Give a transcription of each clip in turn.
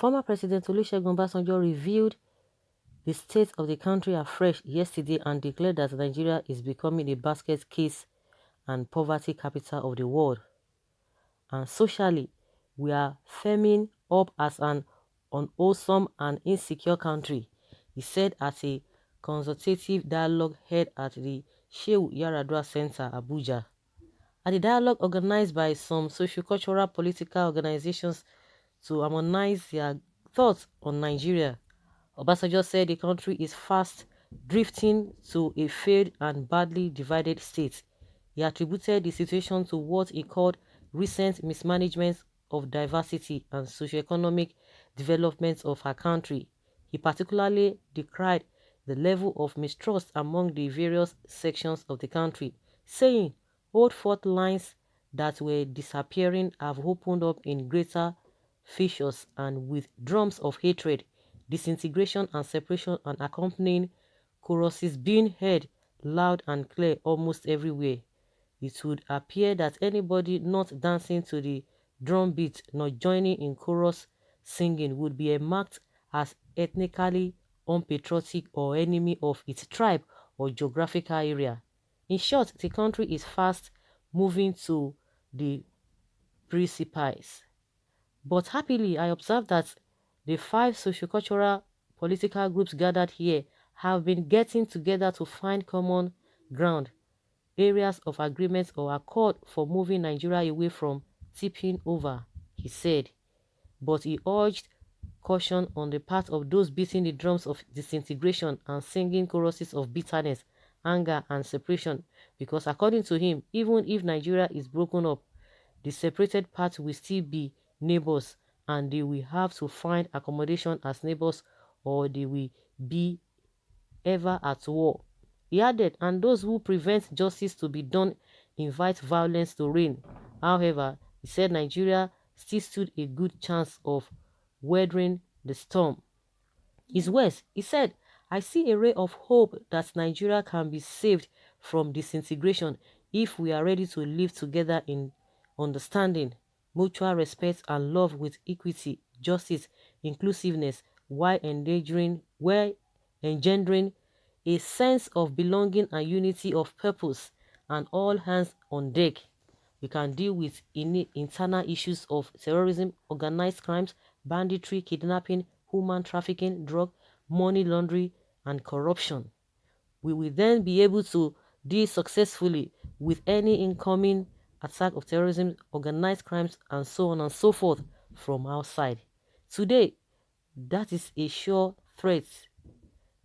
Former President Olusegun Obasanjo revealed the state of the country afresh yesterday and declared that Nigeria is becoming a basket case and poverty capital of the world. And socially, we are firming up as an unwholesome and insecure country, he said at a consultative dialogue held at the Shehu Yaradua Center, Abuja. At the dialogue organized by some socio-cultural political organizations to harmonize their thoughts on Nigeria, Obasanjo said the country is fast drifting to a failed and badly divided state. He attributed the situation to what he called recent mismanagement of diversity and socioeconomic development of our country. He particularly decried the level of mistrust among the various sections of the country, saying old fault lines that were disappearing have opened up in greater fissures and with drums of hatred, disintegration and separation and accompanying choruses being heard loud and clear almost everywhere. It would appear that anybody not dancing to the drum beat nor joining in chorus singing would be marked as ethnically unpatriotic or enemy of its tribe or geographical area. In short, the country is fast moving to the precipice. But happily, I observe that the five sociocultural political groups gathered here have been getting together to find common ground, areas of agreement or accord for moving Nigeria away from tipping over, he said. But he urged caution on the part of those beating the drums of disintegration and singing choruses of bitterness, anger, and separation, because according to him, even if Nigeria is broken up, the separated parts will still be neighbors and they will have to find accommodation as neighbors or they will be ever at war. He added, and those who prevent justice to be done invite violence to reign. However, he said Nigeria still stood a good chance of weathering the storm. His words, he said, I see a ray of hope that Nigeria can be saved from disintegration if we are ready to live together in understanding, mutual respect and love with equity, justice, inclusiveness, while engendering a sense of belonging and unity of purpose and all hands on deck. We can deal with internal issues of terrorism, organized crimes, banditry, kidnapping, human trafficking, drug, money laundering, and corruption. We will then be able to deal successfully with any incoming attack of terrorism, organized crimes, and so on and so forth from outside. Today, that is a sure threat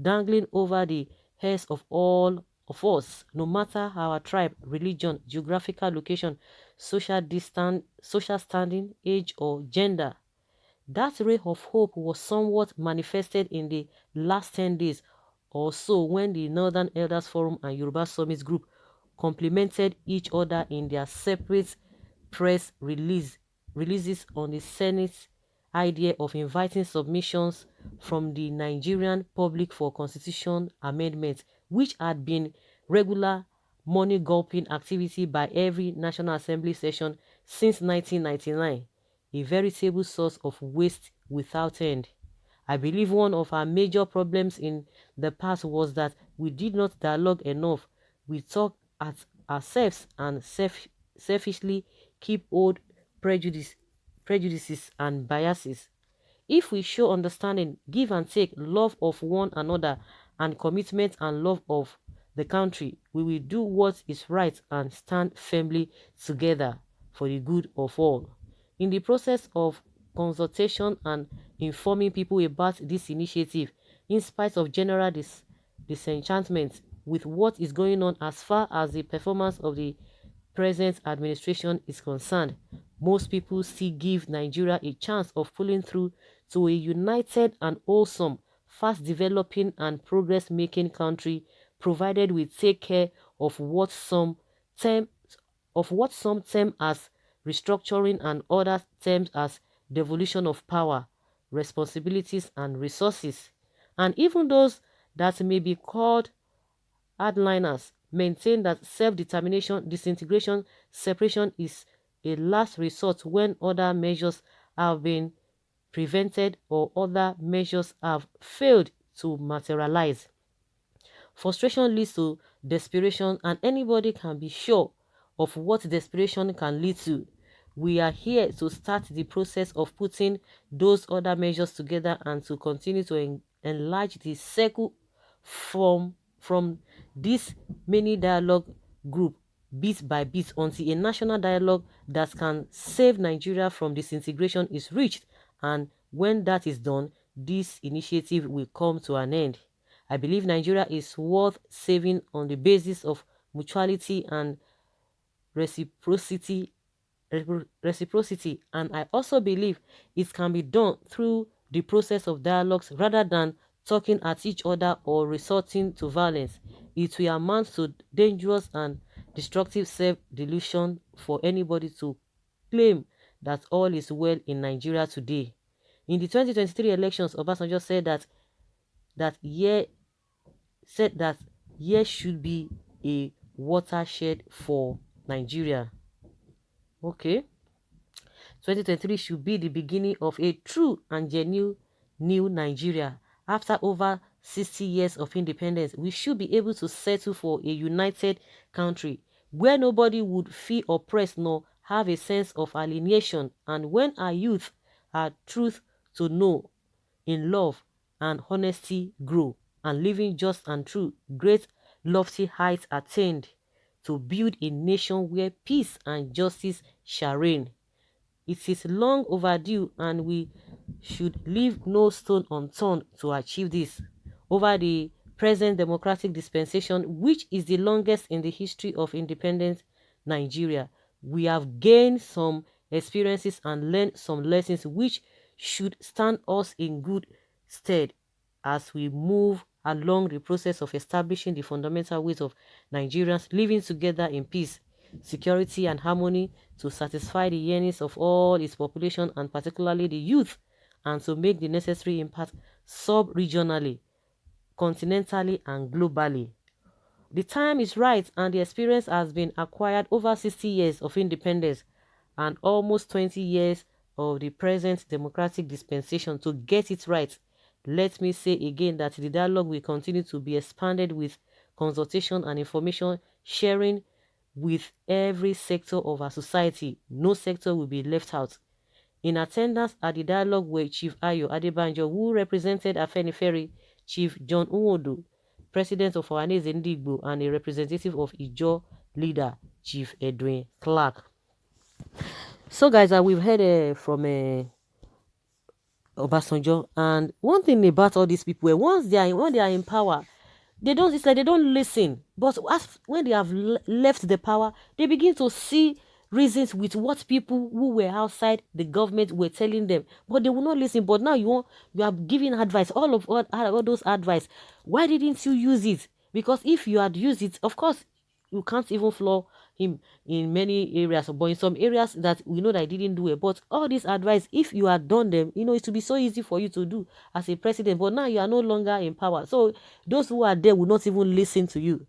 dangling over the heads of all of us, no matter our tribe, religion, geographical location, social standing, age, or gender. That ray of hope was somewhat manifested in the last 10 days or so when the Northern Elders Forum and Yoruba Summit Group complimented each other in their separate releases on the Senate's idea of inviting submissions from the Nigerian public for constitution amendments, which had been regular money gulping activity by every National Assembly session since 1999, a veritable source of waste without end. I believe one of our major problems in the past was that we did not dialogue enough. We talk at ourselves and selfishly keep old prejudices and biases. If we show understanding, give and take, love of one another, and commitment and love of the country, we will do what is right and stand firmly together for the good of all. In the process of consultation and informing people about this initiative, in spite of general disenchantment with what is going on as far as the performance of the present administration is concerned, most people still give Nigeria a chance of pulling through to a united and wholesome, fast developing and progress making country, provided we take care of term what some term as restructuring and other terms as devolution of power, responsibilities and resources. And even those that may be called hardliners maintain that self-determination, disintegration, separation is a last resort when other measures have been prevented or other measures have failed to materialize. Frustration leads to desperation, and anybody can be sure of what desperation can lead to. We are here to start the process of putting those other measures together and to continue to enlarge the circle from this mini dialogue group bit by bit until a national dialogue that can save Nigeria from disintegration is reached. And when that is done, this initiative will come to an end. I believe Nigeria is worth saving on the basis of mutuality and reciprocity reciprocity, and I also believe it can be done through the process of dialogues rather than talking at each other or resorting to violence. It will amount to dangerous and destructive self-delusion for anybody to claim that all is well in Nigeria today. In the 2023 elections, Obasanjo that year said that year should be a watershed for Nigeria. Okay. 2023 should be the beginning of a true and genuine new Nigeria. After over 60 years of independence, we should be able to settle for a united country where nobody would feel oppressed nor have a sense of alienation, and when our youth are truth to know in love and honesty grow, and living just and true, great lofty heights attained to build a nation where peace and justice shall reign. It is long overdue, and we should leave no stone unturned to achieve this. Over the present democratic dispensation, which is the longest in the history of independent Nigeria, we have gained some experiences and learned some lessons which should stand us in good stead as we move along the process of establishing the fundamental ways of Nigerians living together in peace, security, and harmony to satisfy the yearnings of all its population and particularly the youth, and to make the necessary impact sub-regionally, continentally, and globally. The time is right, and the experience has been acquired over 60 years of independence and almost 20 years of the present democratic dispensation to get it right. Let me say again that the dialogue will continue to be expanded with consultation and information sharing with every sector of our society. No sector will be left out. In attendance at the dialogue were Chief Ayo Adebanjo, who represented Afenifere, Chief John Nwodo, President of Ohaneze Ndigbo, and a representative of Ijaw leader, Chief Edwin Clark. So guys, we've heard from Obasanjo, and one thing about all these people, when they are in power, it's like they don't listen. But when they have left the power, they begin to see reasons with what people who were outside the government were telling them, but they will not listen. But now you are giving advice, all those advice. Why didn't you use it? Because if you had used it, of course you can't even floor him in many areas, but in some areas that we know that he didn't do it. But all this advice, if you had done them, it would be so easy for you to do as a president. But now you are no longer in power, so those who are there will not even listen to you.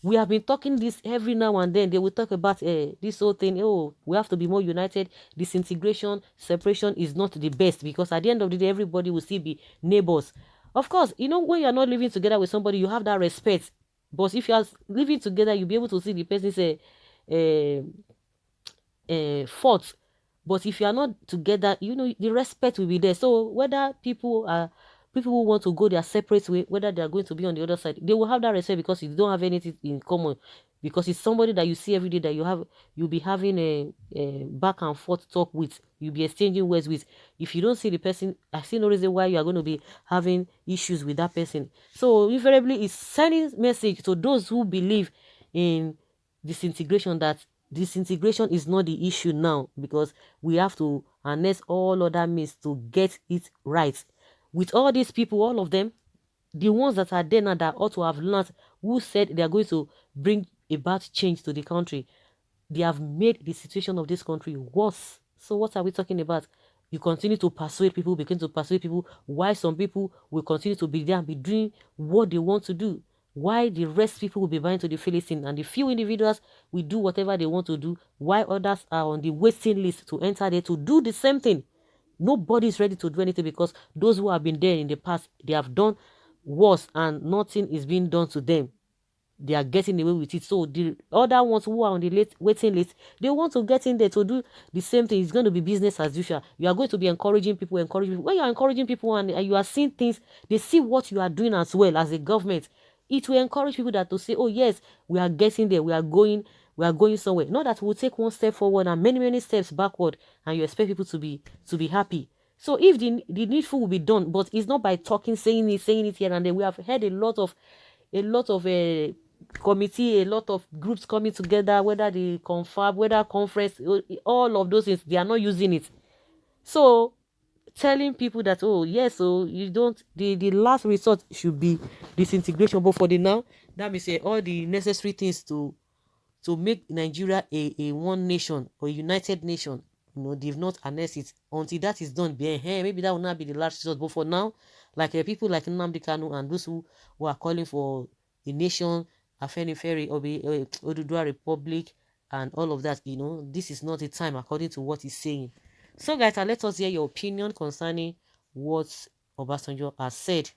We have been talking this every now and then. They will talk about this whole thing. Oh, we have to be more united. Disintegration, separation is not the best, because at the end of the day, everybody will still be neighbors. Of course, when you are not living together with somebody, you have that respect. But if you are living together, you'll be able to see the person's faults. But if you are not together, the respect will be there. So whether people who want to go their separate way, whether they are going to be on the other side, they will have that respect, because you don't have anything in common. Because it's somebody that you see every day, that you'll be having a back and forth talk with, you'll be exchanging words with. If you don't see the person, I see no reason why you are going to be having issues with that person. So invariably, it's sending message to those who believe in disintegration that disintegration is not the issue now, because we have to harness all other means to get it right. With all these people, all of them, the ones that are there now that ought to have learned, who said they are going to bring about change to the country, they have made the situation of this country worse. So what are we talking about? You continue to persuade people, begin to persuade people, why some people will continue to be there and be doing what they want to do. Why the rest people will be buying to the Philistine, and the few individuals will do whatever they want to do, while others are on the waiting list to enter there to do the same thing. Nobody is ready to do anything because those who have been there in the past, they have done worse and nothing is being done to them. They are getting away with it. So the other ones who are on the waiting list, they want to get in there to do the same thing. It's going to be business as usual. You are going to be encouraging people, encouraging people. When you are encouraging people and you are seeing things, they see what you are doing as well as a government. It will encourage people that to say, oh yes, we are getting there, we are going somewhere. Not that we'll take one step forward and many, many steps backward, and you expect people to be happy. So if the needful will be done, but it's not by talking, saying it here and there. We have heard a lot of committee, a lot of groups coming together, whether the confab, whether conference, all of those things, they are not using it. So telling people that, oh yes, so you don't, the last resort should be disintegration, but for the now, that means all the necessary things to make Nigeria a one nation or a united nation, they've not announced it. Until that is done, maybe that will not be the last resort. But for now, like people like Nnamdi Kanu and those who are calling for a nation, Afenifere, or Oduduwa Republic, and all of that, this is not a time according to what he's saying. So guys, let us hear your opinion concerning what Obasanjo has said.